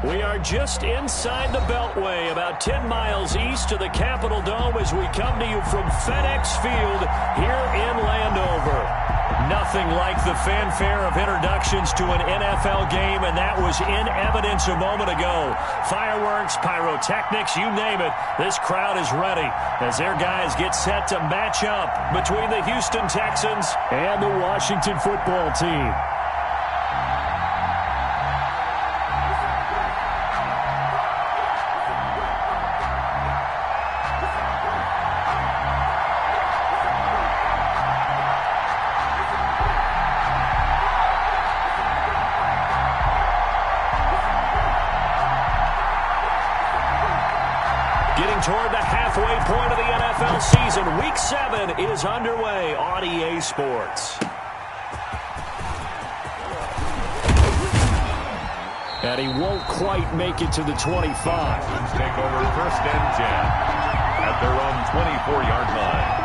We are just inside the Beltway, about 10 miles east of the Capitol Dome as we come to you from FedEx Field here in Landover. Nothing like the fanfare of introductions to an NFL game, and that was in evidence a moment ago. Fireworks, pyrotechnics, you name it, this crowd is ready as their guys get set to match up between the Houston Texans and the Washington football team. Toward the halfway point of the NFL season. Week 7 is underway on EA Sports. And he won't quite make it to the 25. Take over first and 10 at their own 24-yard line.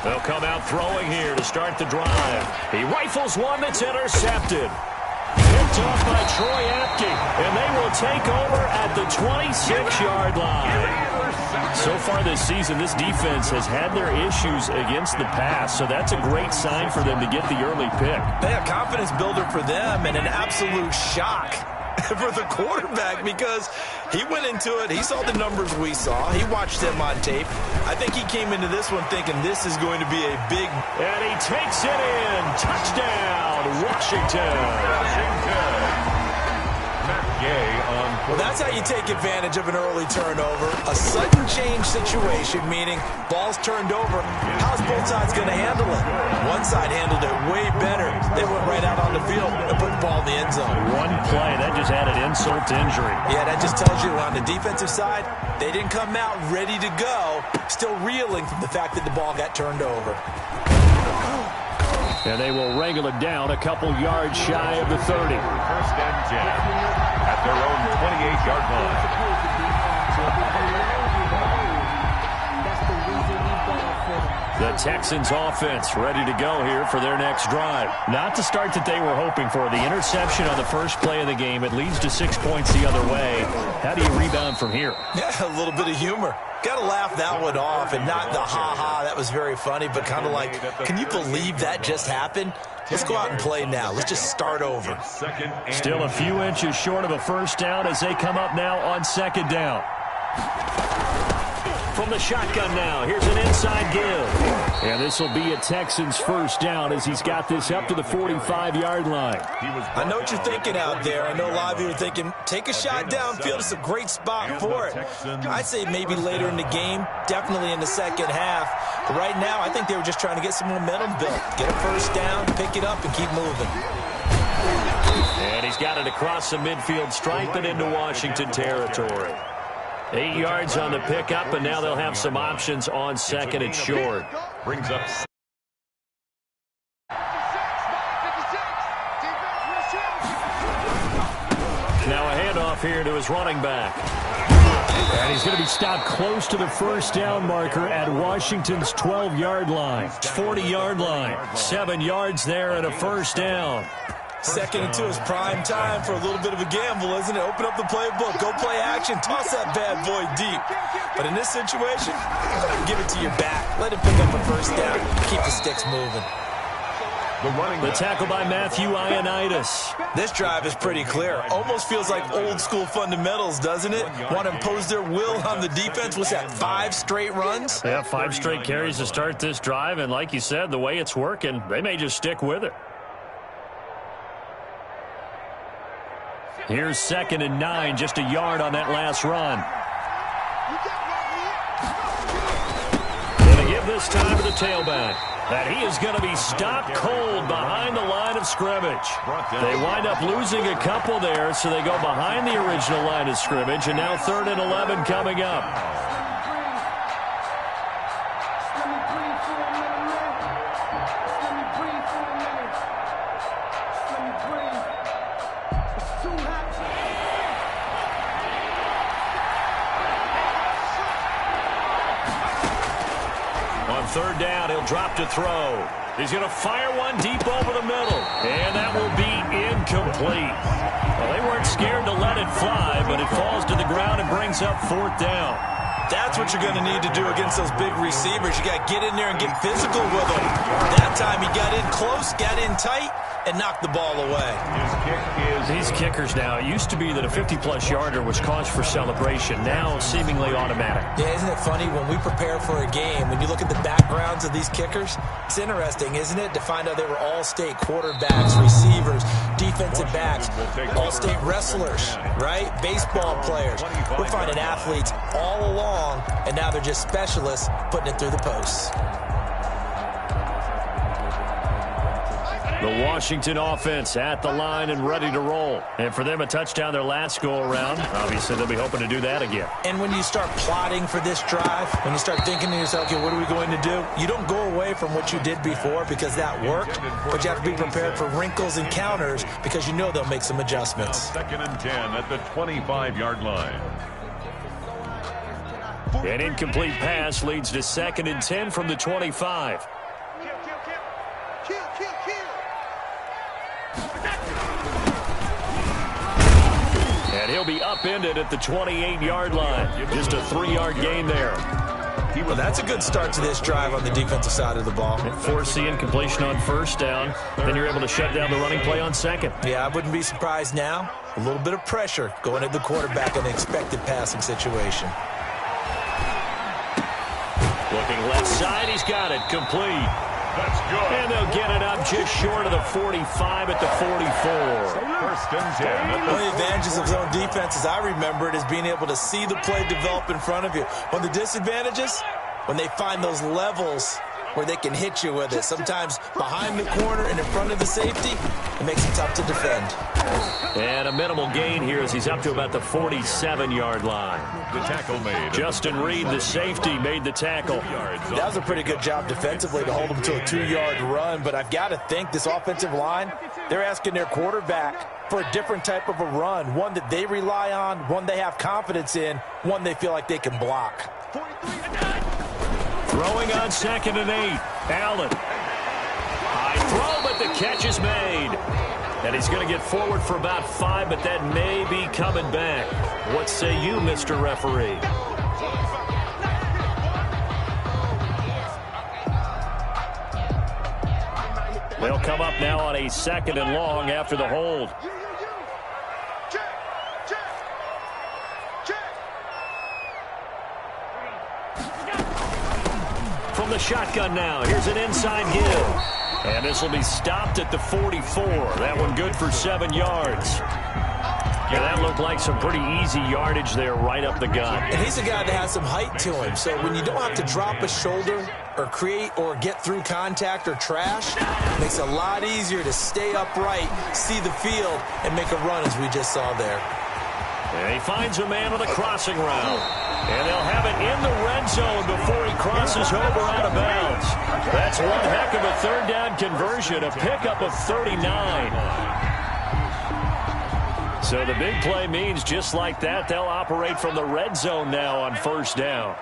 They'll come out throwing here to start the drive. He rifles one that's intercepted. Picked off by Troy Apke, and they will take over at the 26-yard line. So far this season, this defense has had their issues against the pass, so that's a great sign for them to get the early pick. Yeah, confidence builder for them and an absolute shock for the quarterback because he went into it. He saw the numbers we saw. He watched them on tape. I think he came into this one thinking this is going to be a big... And he takes it in. Touchdown, Washington. Matt Gay on... Well, that's how you take advantage of an early turnover. A sudden change situation, meaning ball's turned over. How's both sides going to handle it? One side handled it way better. They went right out on the field and put the ball in the end zone. One play, that just added insult to injury. Yeah, that just tells you on the defensive side, they didn't come out ready to go, still reeling from the fact that the ball got turned over. And they will wrangle it down a couple yards shy of the 30. First and 10 at their own 28-yard line. The Texans offense ready to go here for their next drive. Not the start that they were hoping for. The interception on the first play of the game. It leads to 6 points the other way. How do you rebound from here? Yeah, a little bit of humor. Got to laugh that one off and not the ha-ha. That was very funny, but kind of like, can you believe that just happened? Let's go out and play now. Let's just start over. Still a few inches short of a first down as they come up now on second down. From the shotgun now, here's an inside give. And this will be a Texans first down as he's got this up to the 45-yard line. I know what you're thinking out there. I know a lot of you are thinking, take a shot downfield. It's a great spot for it. I'd say maybe later in the game, definitely in the second half. But right now, I think they were just trying to get some momentum built. Get a first down, pick it up, and keep moving. And he's got it across the midfield stripe and into Washington territory. 8 yards on the pickup, and now they'll have some options on second and short. Brings up. Now a handoff here to his running back. And he's going to be stopped close to the first down marker at Washington's 12-yard line. 40-yard line. 7 yards there and a first down. Second and 2 is prime time for a little bit of a gamble, isn't it? Open up the playbook, go play action, toss that bad boy deep. But in this situation, give it to your back. Let him pick up a first down. Keep the sticks moving. The tackle by Matthew Ioannidis. This drive is pretty clear. Almost feels like old school fundamentals, doesn't it? Want to impose their will on the defense. What's that, 5 straight runs? Yeah, 5 straight carries to start this drive. And like you said, the way it's working, they may just stick with it. Here's second and 9, just a yard on that last run. Going to give this time to the tailback. That he is going to be stopped cold behind the line of scrimmage. They wind up losing a couple there, so they go behind the original line of scrimmage, and now 3rd and 11 coming up. third down. He'll drop to throw. He's going to fire one deep over the middle. And that will be incomplete. Well, they weren't scared to let it fly, but it falls to the ground and brings up fourth down. That's what you're going to need to do against those big receivers. You got to get in there and get physical with them. That time he got in close, got in tight, and knocked the ball away. These kickers now, it used to be that a 50-plus yarder was cause for celebration. Now seemingly automatic. Yeah, isn't it funny when we prepare for a game, when you look at the backgrounds of these kickers, it's interesting, isn't it, to find out they were all-state quarterbacks, receivers, defensive backs, all-state wrestlers, right? Baseball players. We're finding athletes all along, and now they're just specialists putting it through the posts. The Washington offense at the line and ready to roll. And for them, a touchdown their last go-around. Obviously, they'll be hoping to do that again. And when you start plotting for this drive, when you start thinking to yourself, okay, what are we going to do? You don't go away from what you did before because that worked, but you have to be prepared for wrinkles and counters because you know they'll make some adjustments. Now 2nd and 10 at the 25-yard line. An incomplete pass leads to 2nd and 10 from the 25. And he'll be upended at the 28-yard line. Just a 3-yard gain there. Well, that's a good start to this drive on the defensive side of the ball. Force the incompletion on first down. Then you're able to shut down the running play on second. Yeah, I wouldn't be surprised now. A little bit of pressure going at the quarterback in an expected passing situation. Looking left side, he's got it. Complete. That's good. And they'll get it up just short of the 45 at the 44. 1st and 10. One of the advantages of zone defense, as I remember it, is being able to see the play develop in front of you. One of the disadvantages, when they find those levels where they can hit you with it. Sometimes behind the corner and in front of the safety, it makes it tough to defend. And a minimal gain here as he's up to about the 47-yard line. The tackle made. Justin Reed, the safety, made the tackle. That was a pretty good job defensively to hold him to a 2-yard run, but I've got to think this offensive line, they're asking their quarterback for a different type of a run, one that they rely on, one they have confidence in, one they feel like they can block. Throwing on 2nd and 8. Allen. High throw, but the catch is made. And he's going to get forward for about 5, but that may be coming back. What say you, Mr. Referee? They'll come up now on a 2nd and long after the hold. From the shotgun now, here's an inside give. And this will be stopped at the 44. That one good for 7 yards. Yeah, that looked like some pretty easy yardage there right up the gut. And he's a guy that has some height to him. So when you don't have to drop a shoulder or create or get through contact or trash, it makes it a lot easier to stay upright, see the field, and make a run as we just saw there. And he finds a man with a crossing route. And they'll have it in the red zone before he crosses over out of bounds. That's one heck of a third down conversion, a pickup of 39. So the big play means just like that, they'll operate from the red zone now on first down.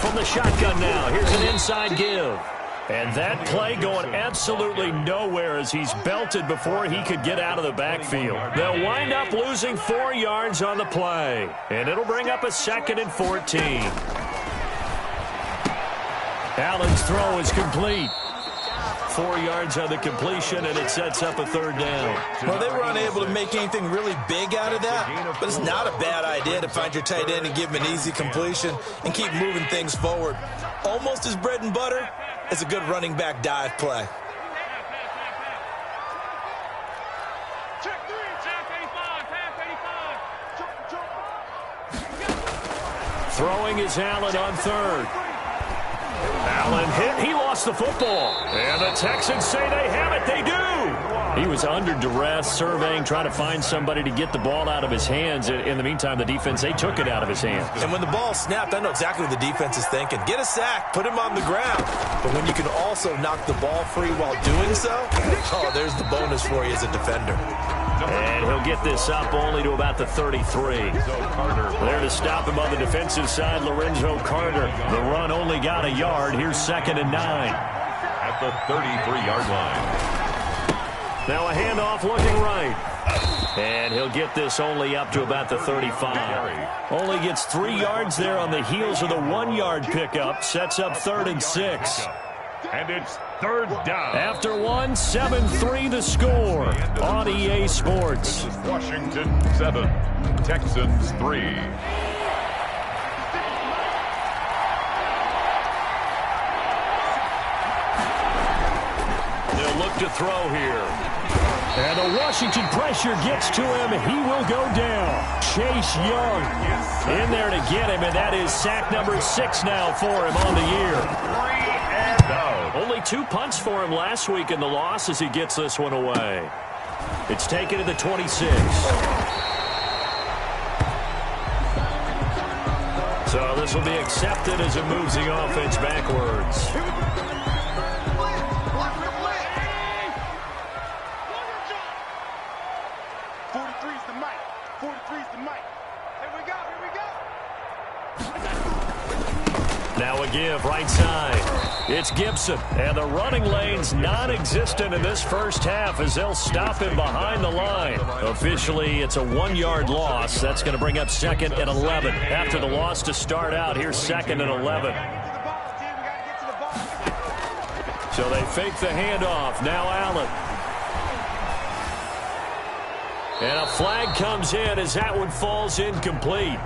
From the shotgun now, here's an inside give. And that play going absolutely nowhere as he's belted before he could get out of the backfield. They'll wind up losing 4 yards on the play. And it'll bring up a 2nd and 14. Allen's throw is complete. 4 yards on the completion, and it sets up a third down. Well, they were unable to make anything really big out of that, but it's not a bad idea to find your tight end and give him an easy completion and keep moving things forward. Almost as bread and butter as a good running back dive play. Throwing is Allen on third. Allen hit. He lost the football. And the Texans say they have it. They do. He was under duress, surveying, trying to find somebody to get the ball out of his hands. In the meantime, the defense, they took it out of his hands. And when the ball snapped, I know exactly what the defense is thinking. Get a sack. Put him on the ground. But when you can also knock the ball free while doing so, oh, there's the bonus for you as a defender. And he'll get this up only to about the 33. There to stop him on the defensive side, Lorenzo Carter. The run only got a yard. Here's 2nd and 9. At the 33-yard line. Now a handoff looking right. And he'll get this only up to about the 35. Only gets 3 yards there on the heels of the 1-yard pickup. Sets up 3rd and 6. And it's 3rd down. After 1, 7-3 the score on EA Sports. This is Washington 7, Texans 3. They'll look to throw here. And the Washington pressure gets to him. He will go down. Chase Young in there to get him, and that is sack number 6 now for him on the year. 3 and out. Only 2 punts for him last week in the loss as he gets this one away. It's taken to the 26. So this will be accepted as it moves the offense backwards. Now a give right side. It's Gibson. And the running lane's non-existent in this first half as they'll stop him behind the line. Officially, it's a 1-yard loss. That's going to bring up 2nd and 11. After the loss to start out, here's 2nd and 11. So they fake the handoff. Now Allen. And a flag comes in as that one falls incomplete.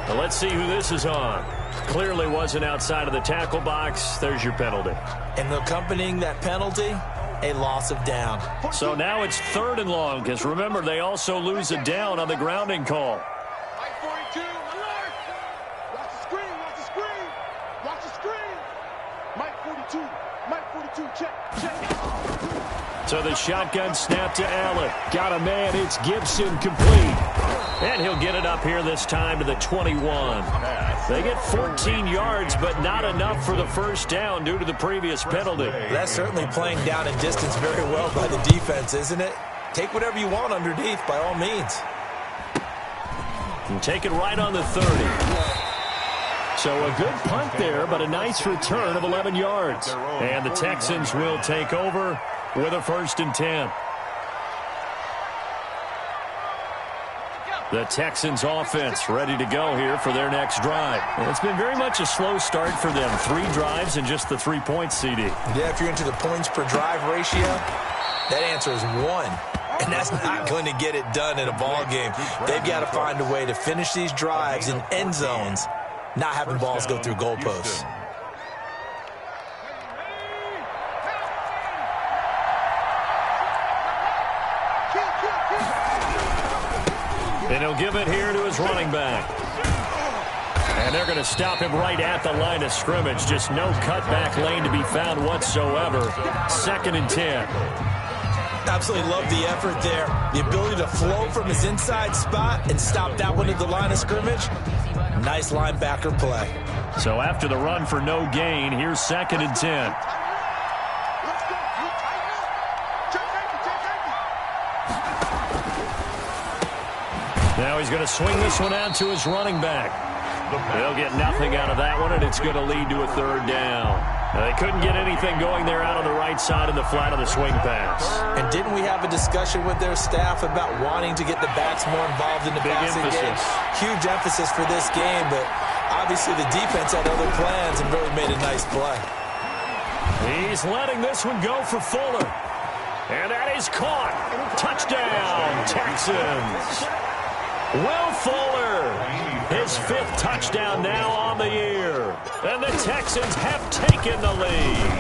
Now let's see who this is on. Clearly wasn't outside of the tackle box. There's your penalty. And accompanying that penalty, a loss of down. So now it's 3rd and long, because remember, they also lose a down on the grounding call. Mike 42, alert! Watch the screen, watch the screen! Watch the screen! Mike 42, check. So the shotgun snap to Allen. Got a man, it's Gibson, complete. And he'll get it up here this time to the 21. They get 14 yards, but not enough for the first down due to the previous penalty. That's certainly playing down and distance very well by the defense, isn't it? Take whatever you want underneath, by all means. And take it right on the 30. So a good punt there, but a nice return of 11 yards. And the Texans will take over with a 1st and 10. The Texans offense ready to go here for their next drive. Well, it's been very much a slow start for them. 3 drives and just the 3 points, CD. Yeah, if you're into the points per drive ratio, that answer is 1. And that's not going to get it done in a ball game. They've got to find a way to finish these drives in end zones, not having balls go through goalposts. And he'll give it here to his running back. And they're going to stop him right at the line of scrimmage. Just no cutback lane to be found whatsoever. 2nd and 10. Absolutely love the effort there. The ability to flow from his inside spot and stop that one at the line of scrimmage. Nice linebacker play. So after the run for no gain, here's 2nd and 10. Now he's going to swing this one out to his running back. They'll get nothing out of that one, and it's going to lead to a 3rd down. Now, they couldn't get anything going there out on the right side of the flat of the swing pass. And didn't we have a discussion with their staff about wanting to get the backs more involved in the passing game? Huge emphasis for this game, but obviously the defense had other plans and really made a nice play. He's letting this one go for Fuller. And that is caught. Touchdown, Texans. Will Fuller, his 5th touchdown now on the year. And the Texans have taken the lead.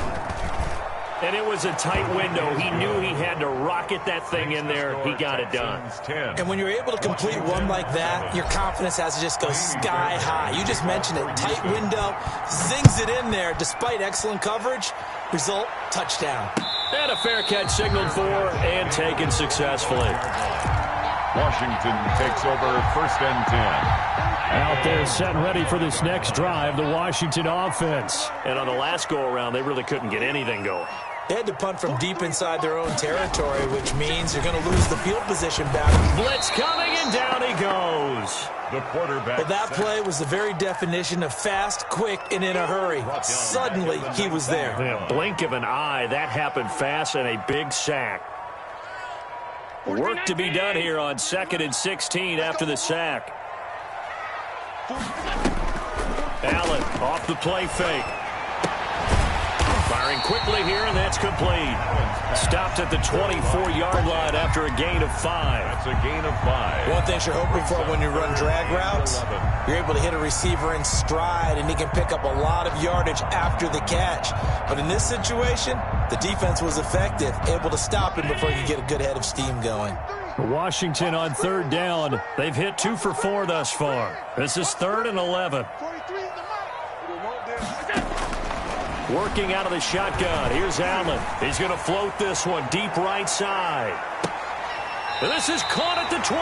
And it was a tight window. He knew he had to rocket that thing in there. He got it done. And when you're able to complete one like that, your confidence has to just go sky high. You just mentioned it. Tight window, zings it in there despite excellent coverage. Result, touchdown. And a fair catch signaled for and taken successfully. Washington takes over 1st and 10. Out there set and ready for this next drive, the Washington offense. And on the last go-around, they really couldn't get anything going. They had to punt from deep inside their own territory, which means you're going to lose the field position battle. Blitz coming, and down he goes. The quarterback. Well, that play was the very definition of fast, quick, and in a hurry. Suddenly, he was there. Yeah, blink of an eye, that happened fast, and a big sack. Work to be done here on 2nd and 16 after the sack. Allen off the play fake. Firing quickly here, and that's complete. Stopped at the 24-yard line after a gain of 5. That's a gain of 5. One thing you're hoping for when you run drag routes, you're able to hit a receiver in stride, and he can pick up a lot of yardage after the catch. But in this situation, the defense was effective, able to stop him before he could get a good head of steam going. Washington on 3rd down. They've hit 2 for 4 thus far. This is 3rd and 11. Working out of the shotgun. Here's Allen. He's going to float this one deep right side. And this is caught at the 20.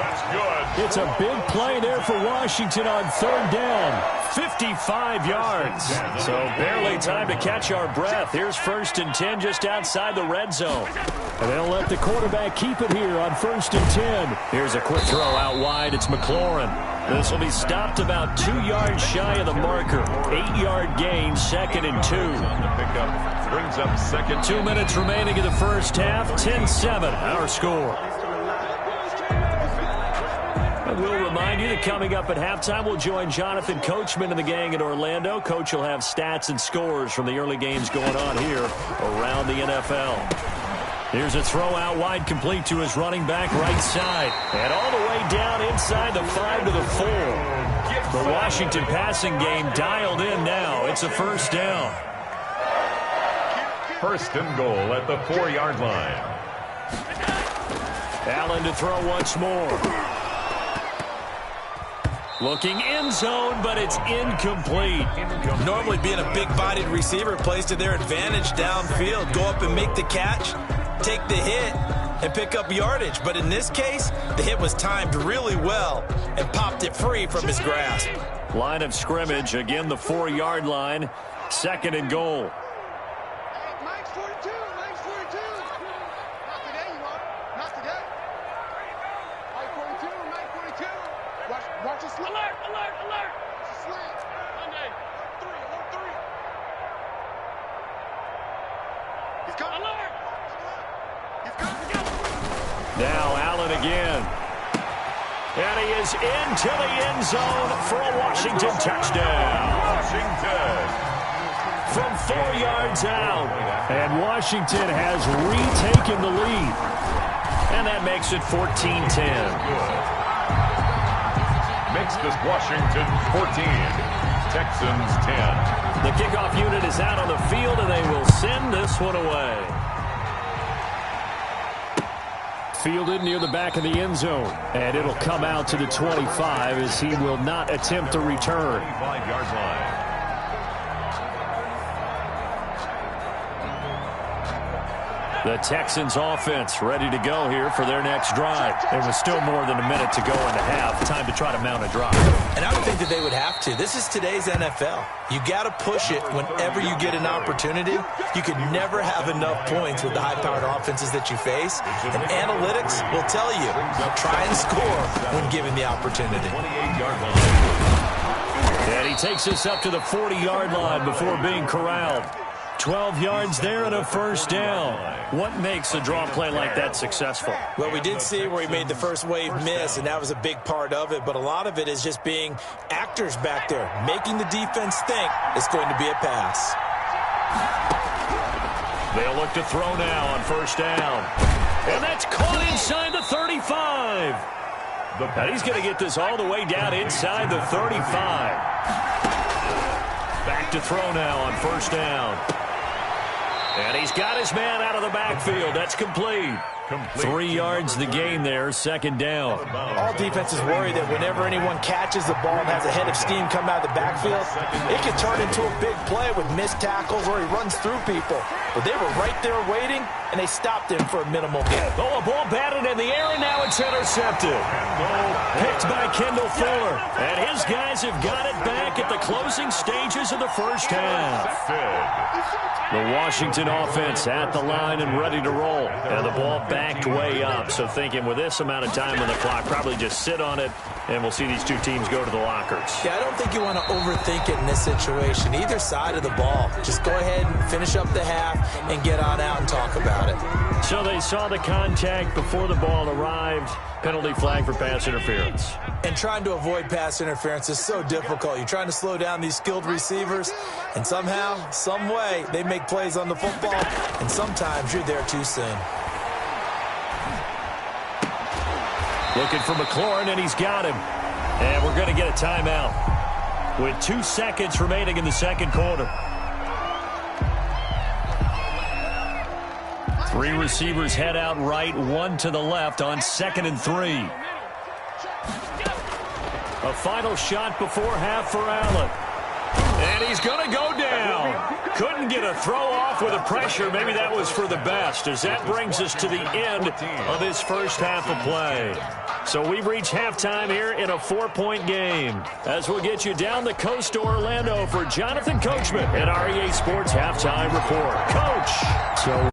That's good. It's a big play there for Washington on 3rd down. 55 yards. So barely time to catch our breath. Here's 1st and 10 just outside the red zone. And they'll let the quarterback keep it here on 1st and 10. Here's a quick throw out wide. It's McLaurin. This will be stopped about 2 yards shy of the marker. 8-yard gain, 2nd and 2. Pickup brings up 2nd. 2 minutes remaining in the first half. 10-7, our score. And we'll remind you that coming up at halftime, we'll join Jonathan Coachman and the gang in Orlando. Coach will have stats and scores from the early games going on here around the NFL. Here's a throw out wide, complete to his running back right side. And all the way down inside the 5 to the 4. The Washington passing game dialed in now. It's a 1st down. 1st and goal at the 4-yard line. Allen to throw once more. Looking end zone, but it's incomplete. Normally being a big-bodied receiver plays to their advantage downfield. Go up and make the catch, take the hit, and pick up yardage. But in this case, the hit was timed really well and popped it free from his grasp. Line of scrimmage, again the 4-yard line. 2nd and goal. Mike's 42. Mike's 42. Not today, you are. Not today. Mike 42. Mike 42. Watch the slant. Alert, alert, alert. Watch the slant. Monday. 3. Alert 3. He's coming. Alert. He's coming. Now Allen again. And he is into the end zone for a Washington touchdown. Washington. From 4 yards out. And Washington has retaken the lead. And that makes it 14-10. Makes this Washington 14. Texans 10. The kickoff unit is out on the field, and they will send this one away. Fielded near the back of the end zone. And it'll come out to the 25 as he will not attempt to return. 25-yard line. The Texans offense ready to go here for their next drive. There was still more than a minute to go in the half. Time to try to mount a drive. And I would think that they would have to. This is today's NFL. You got to push it whenever you get an opportunity. You can never have enough points with the high-powered offenses that you face. And analytics will tell you, try and score when given the opportunity. 28-yard line. And he takes us up to the 40-yard line before being corralled. 12 yards there and a 1st down. What makes a draw play like that successful? Well, we did see where he made the first wave miss, and that was a big part of it. But a lot of it is just being actors back there, making the defense think it's going to be a pass. They'll look to throw now on 1st down. And that's caught inside the 35. And he's going to get this all the way down inside the 35. Back to throw now on 1st down. And he's got his man out of the backfield. That's complete. 3 yards the gain there, 2nd down. All defenses worry that whenever anyone catches the ball and has a head of steam come out of the backfield, it can turn into a big play with missed tackles or he runs through people. But they were right there waiting, and they stopped him for a minimal gain. Oh, a ball batted in the air, and now it's intercepted. Picked by Kendall Fuller. And his guys have got it back at the closing stages of the first half. The Washington offense at the line and ready to roll. And the ball backed way up. So thinking with this amount of time on the clock, probably just sit on it, and we'll see these two teams go to the lockers. Yeah, I don't think you want to overthink it in this situation. Either side of the ball. Just go ahead and finish up the half and get on out and talk about it. So they saw the contact before the ball arrived. Penalty flag for pass interference. And trying to avoid pass interference is so difficult. You're trying to slow down these skilled receivers, and somehow, some way, they make plays on the football, and sometimes you're there too soon. Looking for McLaurin, and he's got him. And we're going to get a timeout with 2 seconds remaining in the second quarter. 3 receivers head out right, 1 to the left on 2nd and 3. A final shot before half for Allen. And he's going to go down. Couldn't get a throw off with a pressure. Maybe that was for the best, as that brings us to the end of this first half of play. So we've reached halftime here in a 4-point game. As we'll get you down the coast to Orlando for Jonathan Coachman at REA Sports Halftime Report. Coach. So